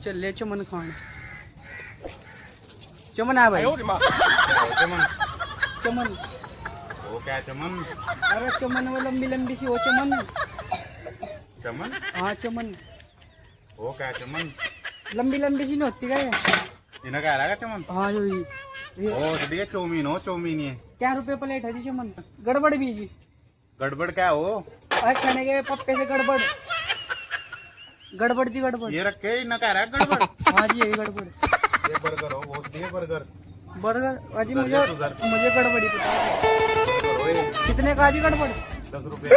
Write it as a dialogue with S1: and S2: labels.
S1: चल ले चमन खान। चमन है भाई।
S2: चमन
S1: चमन।
S2: वो क्या है चमन?
S1: अरे चमन वो लंबी लंबी सी वो चमन।
S2: चमन
S1: हाँ चमन।
S2: वो क्या है चमन?
S1: लंबी लंबी सी नहीं होती क्या ये?
S2: इन्हें कह रहा है चमन?
S1: हाँ जो ये
S2: ओ तो दिया चौमीन हो, चौमीन ये
S1: क्या रुपए प्लेट है जी चमन? गड़बड़ भी जी।
S2: गड़बड़ क्या हो?
S1: अरे खाने के पप्पे से गड़बड़। गड़बड़ जी गड़बड़।
S2: ये रखे इन्हें कह रहा है गड़बड़।
S1: हाँ जी यही गड़बड़।
S2: ये बर्गर हो, वो दिए बर्गर।
S1: बर्गर अजी
S2: उधर
S1: मुझे
S2: ले, उधर।
S1: मुझे गड़बड़ी पता है।
S2: बर्गर हो ये,
S1: कितने का जी गड़बड़?
S2: 10 रुपए।